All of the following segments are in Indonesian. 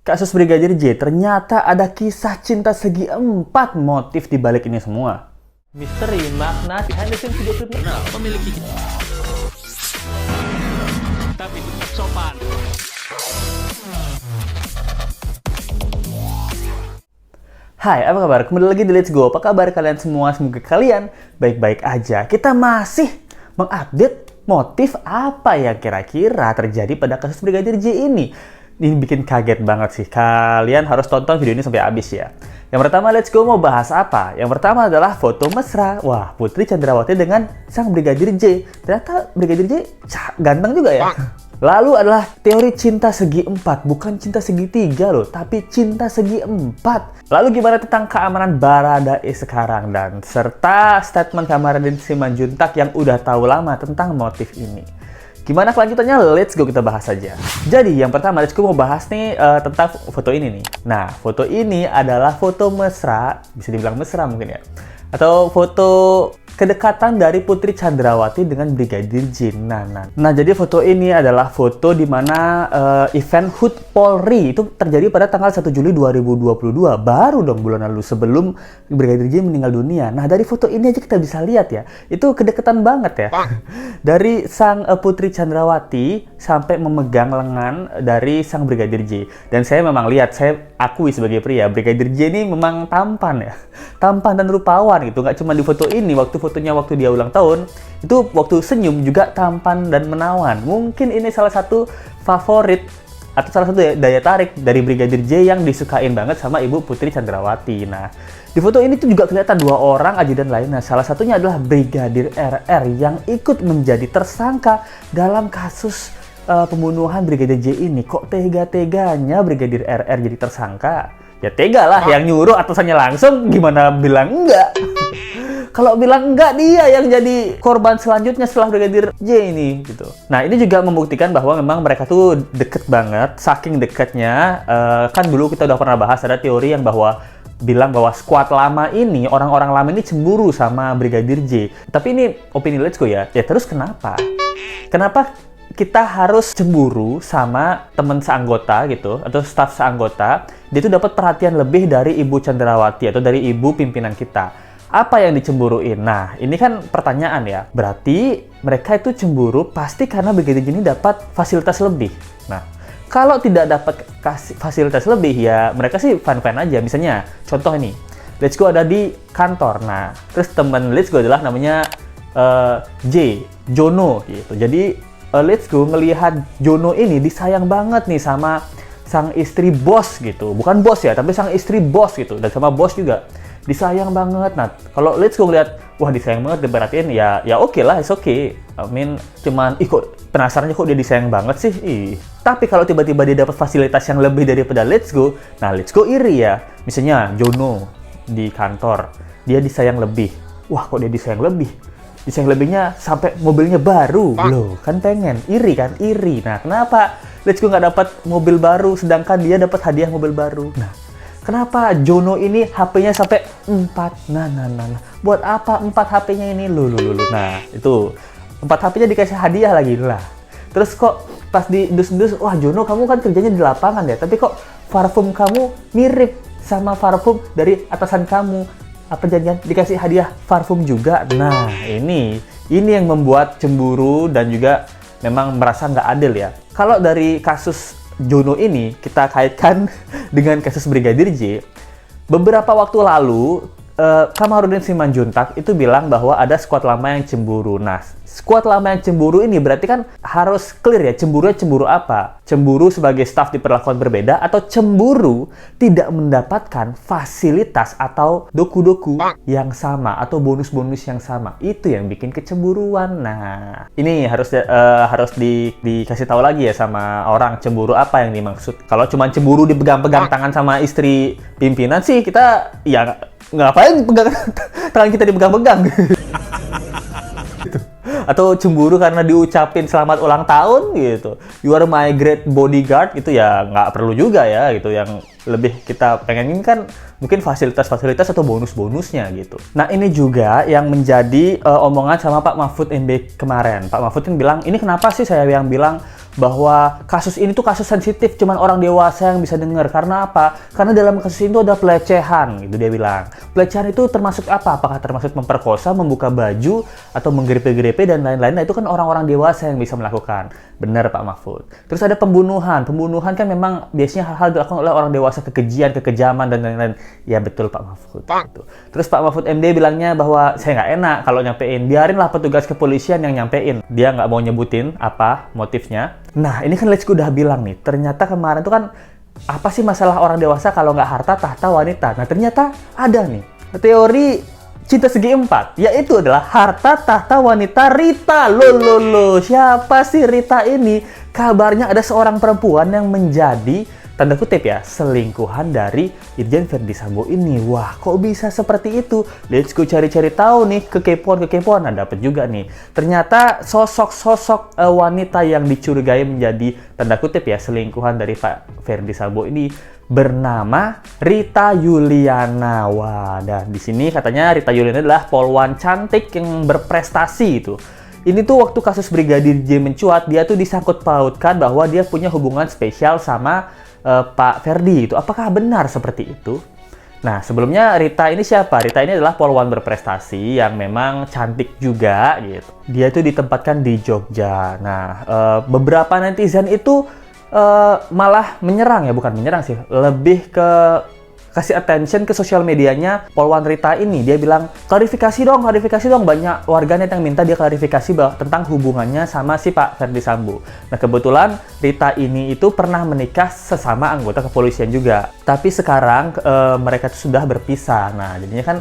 Kasus Brigadir J, ternyata ada kisah cinta segi empat motif di balik ini semua. Misteri makna behind the scenes video klip memiliki tapi tetap sopan. Hai, apa kabar? Kembali lagi di Let's Go. Apa kabar kalian semua? Semoga kalian baik-baik aja. Kita masih mengupdate motif apa yang kira-kira terjadi pada kasus Brigadir J ini. Ini bikin kaget banget sih. Kalian harus tonton video ini sampai habis ya. Yang pertama, Let's Go mau bahas apa? Yang pertama adalah foto mesra. Wah, Putri Chandrawati dengan sang Brigadir J. Ternyata Brigadir J ganteng juga ya. Lalu adalah teori cinta segi empat. Bukan cinta segitiga loh, tapi cinta segi empat. Lalu gimana tentang keamanan Baradae sekarang? Dan serta statement Kamarudin Simanjuntak yang udah tahu lama tentang motif ini. Gimana kelanjutannya? Let's go kita bahas saja. Jadi yang pertama, Let's Go mau bahas nih tentang foto ini nih. Nah, foto ini adalah foto mesra, bisa dibilang mesra mungkin ya. Atau foto kedekatan dari Putri Chandrawati dengan Brigadir J. Nah, jadi foto ini adalah foto di mana event HUT Polri itu terjadi pada tanggal 1 Juli 2022. Baru dong bulan lalu sebelum Brigadir J meninggal dunia. Nah, dari foto ini aja kita bisa lihat ya. Itu kedekatan banget ya. Dari sang Putri Chandrawati sampai memegang lengan dari sang Brigadir J. Dan saya memang lihat, saya akui sebagai pria, Brigadir J ini memang tampan ya. Tampan dan rupawan gitu. Nggak cuma di foto ini, fotonya waktu dia ulang tahun, itu waktu senyum juga tampan dan menawan. Mungkin ini salah satu favorit atau salah satu daya tarik dari Brigadir J yang disukain banget sama Ibu Putri Chandrawati. Nah, di foto ini tuh juga kelihatan dua orang ajudan lainnya. Salah satunya adalah Brigadir RR yang ikut menjadi tersangka dalam kasus pembunuhan Brigadir J ini. Kok tega-teganya Brigadir RR jadi tersangka? Ya tega lah, yang nyuruh atasannya langsung, gimana bilang enggak? Kalau bilang enggak, dia yang jadi korban selanjutnya setelah Brigadir J ini gitu. Nah, ini juga membuktikan bahwa memang mereka tuh deket banget. Saking deketnya, kan dulu kita udah pernah bahas ada teori yang bilang bahwa squad lama ini, orang-orang lama ini cemburu sama Brigadir J. Tapi ini opini Let's Go ya. Ya terus kenapa? Kenapa kita harus cemburu sama teman seanggota gitu, atau staf seanggota? Dia tuh dapat perhatian lebih dari Ibu Chandrawati atau dari ibu pimpinan kita. Apa yang dicemburuin? Nah, ini kan pertanyaan ya. Berarti mereka itu cemburu pasti karena Brigadir J ini dapat fasilitas lebih. Nah, kalau tidak dapat fasilitas lebih ya mereka sih fan-fan aja. Misalnya, contoh ini, Let's Go ada di kantor. Nah, terus teman Let's Go adalah namanya Jono gitu. Jadi Let's Go ngelihat Jono ini disayang banget nih sama sang istri bos gitu. Bukan bos ya, tapi sang istri bos gitu. Dan sama bos juga disayang banget. Nah, kalau Let's Go ngeliat, wah disayang banget, diperhatiin, ya oke lah, it's okay. I mean, cuman, kok penasarannya kok dia disayang banget sih? Tapi kalau tiba-tiba dia dapat fasilitas yang lebih daripada Let's Go, nah Let's Go iri ya. Misalnya Jono di kantor, dia disayang lebih. Wah, kok dia disayang lebih? Disayang lebihnya sampai mobilnya baru. Loh, kan pengen. Iri kan? Iri. Nah, kenapa Let's Go nggak dapat mobil baru, sedangkan dia dapat hadiah mobil baru? Nah, kenapa Jono ini HP-nya sampai 4? Nah. Buat apa 4 HP-nya ini? Nah, itu 4 HP-nya dikasih hadiah lagi lah. Terus kok pas diendus-endus, wah Jono kamu kan kerjanya di lapangan ya, tapi kok parfum kamu mirip sama parfum dari atasan kamu. Apa jangan dikasih hadiah parfum juga? Nah, ini yang membuat cemburu dan juga memang merasa nggak adil ya. Kalau dari kasus Jono ini kita kaitkan dengan kasus Brigadir J, beberapa waktu lalu Kamarudin Simanjuntak itu bilang bahwa ada squad lama yang cemburu. Nah, squad lama yang cemburu ini berarti kan harus clear ya, cemburunya cemburu apa? Cemburu sebagai staf diperlakukan berbeda, atau cemburu tidak mendapatkan fasilitas atau doku-doku yang sama atau bonus-bonus yang sama. Itu yang bikin kecemburuan. Nah, ini harus dikasih tahu lagi ya sama orang, cemburu apa yang dimaksud. Kalau cuma cemburu dipegang-pegang tangan sama istri pimpinan sih, kita ya ngapain pegang tangan kita dipegang-pegang. Gitu. Atau cemburu karena diucapin selamat ulang tahun gitu, you are my great bodyguard, itu ya nggak perlu juga ya gitu. Yang lebih kita pengenin kan mungkin fasilitas-fasilitas atau bonus-bonusnya gitu. Nah ini juga yang menjadi omongan sama Pak Mahfud MD kemarin. Pak Mahfud kan bilang, ini kenapa sih saya yang bilang bahwa kasus ini tuh kasus sensitif, cuman orang dewasa yang bisa dengar. Karena apa? Karena dalam kasus itu ada pelecehan, gitu dia bilang. Pelecehan itu termasuk apa? Apakah termasuk memperkosa, membuka baju, atau menggrepe-grepe dan lain-lain? Nah itu kan orang-orang dewasa yang bisa melakukan. Benar Pak Mahfud. Terus ada pembunuhan. Pembunuhan kan memang biasanya hal-hal dilakukan oleh orang dewasa, kekejian, kekejaman, dan lain-lain. Ya betul Pak Mahfud. Gitu. Terus Pak Mahfud MD bilangnya bahwa saya nggak enak kalau nyampein. Biarinlah petugas kepolisian yang nyampein. Dia nggak mau nyebutin apa motifnya. Nah, ini kan Let's Go udah bilang nih, ternyata kemarin tuh kan, apa sih masalah orang dewasa kalau nggak harta, tahta, wanita? Nah, ternyata ada nih, teori cinta segi empat, yaitu adalah harta, tahta, wanita, Rita. Loh, siapa sih Rita ini? Kabarnya ada seorang perempuan yang menjadi, tanda kutip ya, selingkuhan dari Irjen Verdi Sambo ini. Wah, kok bisa seperti itu? Let's go cari-cari tahu nih, kekepoan. Nah, dapet juga nih. Ternyata sosok wanita yang dicurigai menjadi, tanda kutip ya, selingkuhan dari Pak Verdi Sambo ini bernama Rita Yuliana. Wah, dan di sini katanya Rita Yuliana adalah polwan cantik yang berprestasi itu. Ini tuh waktu kasus Brigadir J mencuat, dia tuh disangkut pautkan bahwa dia punya hubungan spesial sama Pak Verdi itu. Apakah benar seperti itu? Nah, sebelumnya Rita ini siapa? Rita ini adalah polwan berprestasi yang memang cantik juga gitu. Dia tuh ditempatkan di Jogja. Nah, beberapa netizen itu malah menyerang ya, bukan menyerang sih, lebih ke kasih attention ke sosial medianya polwan Rita ini. Dia bilang, klarifikasi dong. Banyak warganet yang minta dia klarifikasi tentang hubungannya sama si Pak Verdi Sambo. Nah, kebetulan Rita ini itu pernah menikah sesama anggota kepolisian juga. Tapi sekarang mereka tuh sudah berpisah. Nah, jadinya kan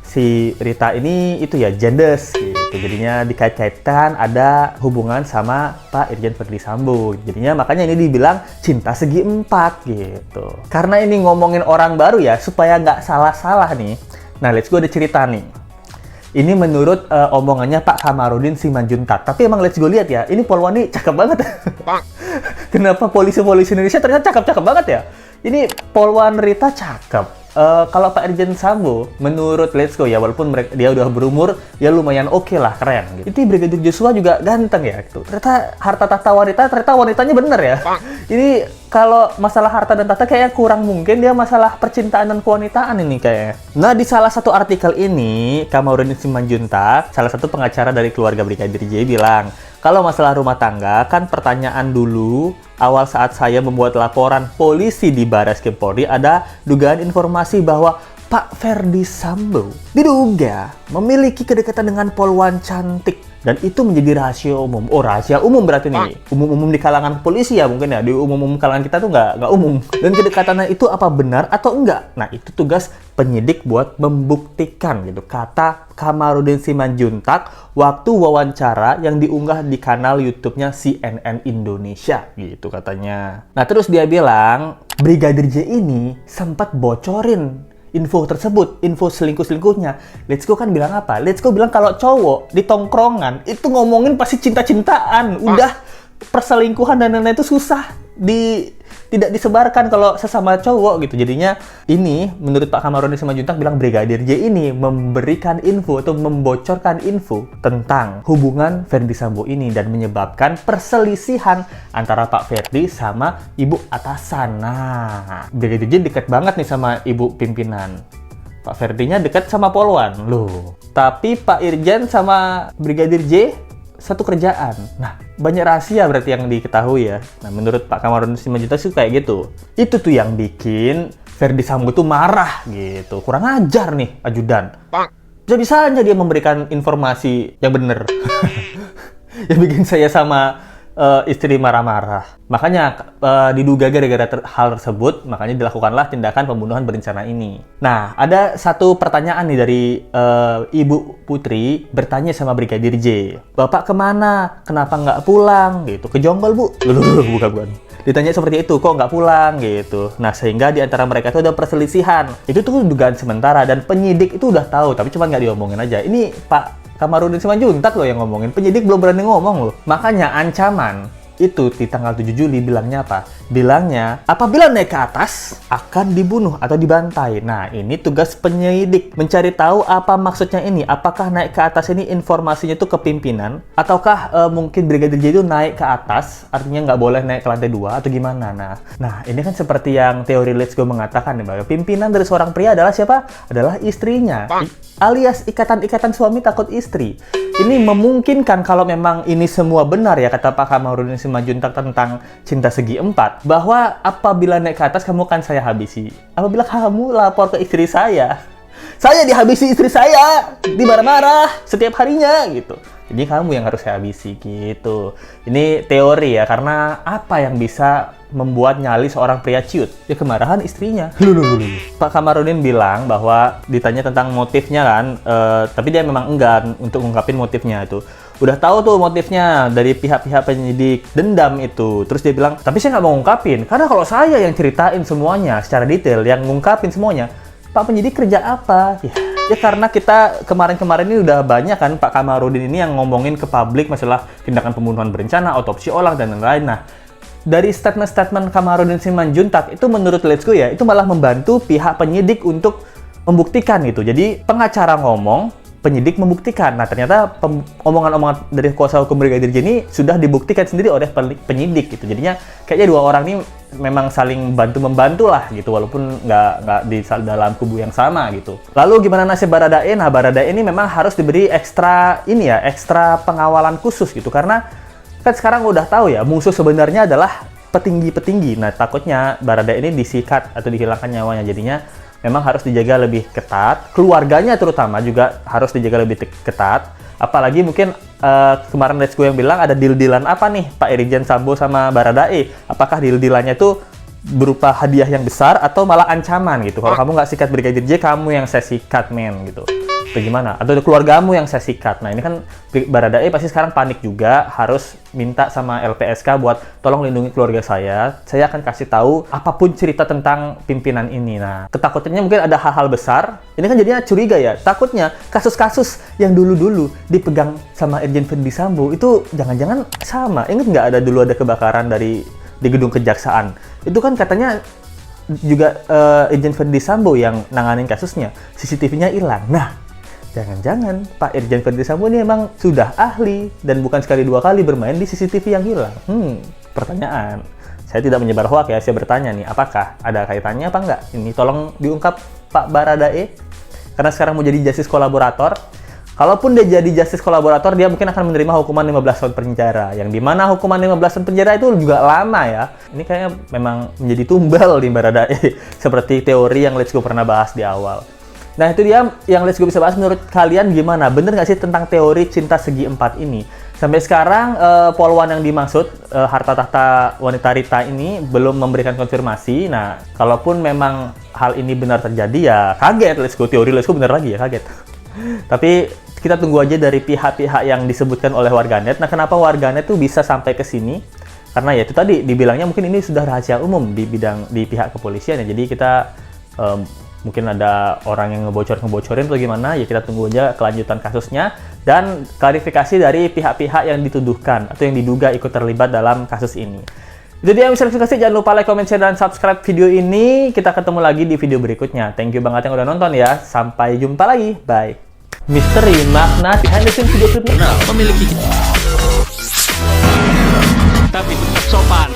si Rita ini itu ya jendes gitu. Jadinya dikait-kaitkan ada hubungan sama Pak Irjen Verdi Sambo. Jadinya makanya ini dibilang cinta segi empat gitu. Karena ini ngomongin orang baru ya, supaya nggak salah-salah nih. Nah, Let's Go ada cerita nih. Ini menurut omongannya Pak Kamarudin Simanjuntak. Tapi emang Let's Go lihat ya, ini polwan ini cakep banget. Kenapa polisi-polisi Indonesia ternyata cakep-cakep banget ya? Ini polwan Rita cakep. Kalau Pak Irjen Sambo, menurut Let's Go ya, walaupun dia udah berumur, ya lumayan oke lah, keren. Gitu. Ini Brigadir Joshua juga ganteng ya. Gitu. Ternyata harta tahta wanita, ternyata wanitanya bener ya. Ini kalau masalah harta dan tahta kayaknya kurang mungkin, dia masalah percintaan dan kewanitaan ini kayaknya. Nah, di salah satu artikel ini, Kamarudin Simanjuntak, salah satu pengacara dari keluarga Brigadir J bilang, kalau masalah rumah tangga, kan pertanyaan dulu, awal saat saya membuat laporan polisi di Barreskrim Polri, ada dugaan informasi bahwa Pak Verdi Sambo diduga memiliki kedekatan dengan polwan cantik. Dan itu menjadi rahasia umum. Oh, rahasia umum berarti nih. Umum-umum di kalangan polisi ya mungkin ya. Di umum-umum kalangan kita tuh nggak umum. Dan kedekatannya itu apa benar atau enggak? Nah, itu tugas penyidik buat membuktikan gitu. Kata Kamarudin Simanjuntak waktu wawancara yang diunggah di kanal YouTube-nya CNN Indonesia gitu katanya. Nah, terus dia bilang Brigadir J ini sempat bocorin info tersebut, info selingkuh-selingkuhnya. Let's Go kan bilang apa? Let's Go bilang kalau cowok di tongkrongan itu ngomongin pasti cinta-cintaan. Udah perselingkuhan dan lain-lain itu susah tidak disebarkan kalau sesama cowok gitu. Jadinya ini menurut Pak Kamarudin Simanjuntak bilang Brigadir J ini memberikan info atau membocorkan info tentang hubungan Verdi Sambo ini dan menyebabkan perselisihan antara Pak Verdi sama ibu atasan. Nah, Brigadir J dekat banget nih sama ibu pimpinan. Pak Verdinya dekat sama polwan. Loh, tapi Pak Irjen sama Brigadir J satu kerjaan. Nah, banyak rahasia berarti yang diketahui ya. Nah, menurut Pak Kamarudin Simanjuntak sih kayak gitu. Itu tuh yang bikin Verdi Sambo tuh marah gitu. Kurang ajar nih ajudan. Bisa-bisanya dia memberikan informasi yang benar. Yang bikin saya sama istri marah-marah. Makanya diduga gara-gara hal tersebut, makanya dilakukanlah tindakan pembunuhan berencana ini. Nah, ada satu pertanyaan nih dari Ibu Putri bertanya sama Brigadir J. Bapak kemana? Kenapa nggak pulang? Gitu. Ke Jonggol, Bu. Bukan. Ditanya seperti itu, kok nggak pulang? Gitu. Nah, sehingga di antara mereka itu ada perselisihan. Itu tuh dugaan sementara dan penyidik itu udah tahu, tapi cuma nggak diomongin aja. Ini Pak Kamarudin Simanjuntak loh yang ngomongin. Penyidik belum berani ngomong loh. Makanya ancaman itu di tanggal 7 Juli bilangnya apa? Bilangnya, apabila naik ke atas, akan dibunuh atau dibantai. Nah, ini tugas penyidik. Mencari tahu apa maksudnya ini. Apakah naik ke atas ini informasinya itu ke pimpinan? Ataukah mungkin Brigadir J itu naik ke atas, artinya nggak boleh naik ke lantai 2 atau gimana? Nah, ini kan seperti yang teori Let's Go mengatakan, bahwa pimpinan dari seorang pria adalah siapa? Adalah istrinya. Alias ikatan-ikatan suami takut istri. Ini memungkinkan kalau memang ini semua benar ya, kata Pak Kamarudin Simanjuntak tentang cinta segi empat, bahwa apabila naik ke atas kamu akan saya habisi. Apabila kamu lapor ke istri saya dihabisi istri saya, dimarah-marah setiap harinya gitu. Jadi kamu yang harus saya habisi gitu. Ini teori ya, karena apa yang bisa membuat nyali seorang pria ciut? Ya kemarahan istrinya. Pak Kamarudin bilang bahwa ditanya tentang motifnya kan, tapi dia memang enggan untuk ngungkapin motifnya itu. Udah tahu tuh motifnya dari pihak-pihak penyidik, dendam itu. Terus dia bilang, tapi saya nggak mau ngungkapin, karena kalau saya yang ceritain semuanya secara detail, yang ngungkapin semuanya, Pak penyidik kerja apa? Ya karena kita kemarin-kemarin ini udah banyak kan Pak Kamarudin ini yang ngomongin ke publik masalah tindakan pembunuhan berencana, otopsi ulang, dan lain-lain. Nah, dari statement-statement Kamarudin Simanjuntak itu menurut Let's Go ya, itu malah membantu pihak penyidik untuk membuktikan gitu. Jadi pengacara ngomong, penyidik membuktikan. Nah, ternyata omongan-omongan dari kuasa hukum Brigadir J ini sudah dibuktikan sendiri oleh penyidik gitu. Jadinya kayaknya dua orang ini memang saling bantu-membantu lah gitu, walaupun nggak di dalam kubu yang sama gitu. Lalu gimana nasib Baradae? Nah, Baradae ini memang harus diberi ekstra pengawalan khusus gitu, karena kan sekarang udah tahu ya, musuh sebenarnya adalah petinggi-petinggi. Nah, takutnya Baradae ini disikat atau dihilangkan nyawanya, jadinya memang harus dijaga lebih ketat. Keluarganya terutama juga harus dijaga lebih ketat. Apalagi mungkin kemarin Let's Go yang bilang ada deal-dealan apa nih Pak Irjen Sambo sama Baradae. Apakah deal-dealannya itu berupa hadiah yang besar atau malah ancaman gitu. Kalau kamu nggak sikat Brigadir J, kamu yang saya sikat men gitu. Atau gimana? Atau keluargamu yang saya sikat. Nah, ini kan Baradae pasti sekarang panik juga, harus minta sama LPSK buat tolong lindungi keluarga saya. Saya akan kasih tahu apapun cerita tentang pimpinan ini. Nah, ketakutannya mungkin ada hal-hal besar. Ini kan jadinya curiga ya. Takutnya kasus-kasus yang dulu-dulu dipegang sama Irjen Verdi Sambo itu jangan-jangan sama. Ingat nggak ada dulu ada kebakaran di gedung kejaksaan? Itu kan katanya juga Irjen Verdi Sambo yang nanganin kasusnya. CCTV-nya hilang. Nah, jangan-jangan Pak Irjen Verdi Sambo ini emang sudah ahli dan bukan sekali dua kali bermain di CCTV yang hilang. Pertanyaan. Saya tidak menyebar hoak ya, saya bertanya nih, apakah ada kaitannya apa enggak? Ini tolong diungkap Pak Baradae. Karena sekarang mau jadi justice kolaborator. Kalaupun dia jadi justice kolaborator, dia mungkin akan menerima hukuman 15 tahun penjara. Yang dimana hukuman 15 tahun penjara itu juga lama ya. Ini kayaknya memang menjadi tumbal di Baradae. Seperti teori yang Let's Go pernah bahas di awal. Nah, itu dia yang Let's Go bisa bahas. Menurut kalian gimana? Bener nggak sih tentang teori cinta segi empat ini? Sampai sekarang, polwan yang dimaksud, harta tahta wanita Rita ini belum memberikan konfirmasi. Nah, kalaupun memang hal ini benar terjadi, ya kaget Let's Go. Teori Let's Go bener lagi ya, kaget. Tapi kita tunggu aja dari pihak-pihak yang disebutkan oleh warganet. Nah, kenapa warganet tuh bisa sampai ke sini? Karena ya itu tadi, dibilangnya mungkin ini sudah rahasia umum di pihak kepolisian ya. Jadi kita mungkin ada orang yang ngebocorin atau gimana, ya kita tunggu aja kelanjutan kasusnya dan klarifikasi dari pihak-pihak yang dituduhkan atau yang diduga ikut terlibat dalam kasus ini. Itu dia misalnya, jangan lupa like, comment, share, dan subscribe video ini. Kita ketemu lagi di video berikutnya. Thank you banget yang udah nonton ya. Sampai jumpa lagi. Bye. Misteri makna behind the scene video klip Nah, memiliki tapi tetap sopan.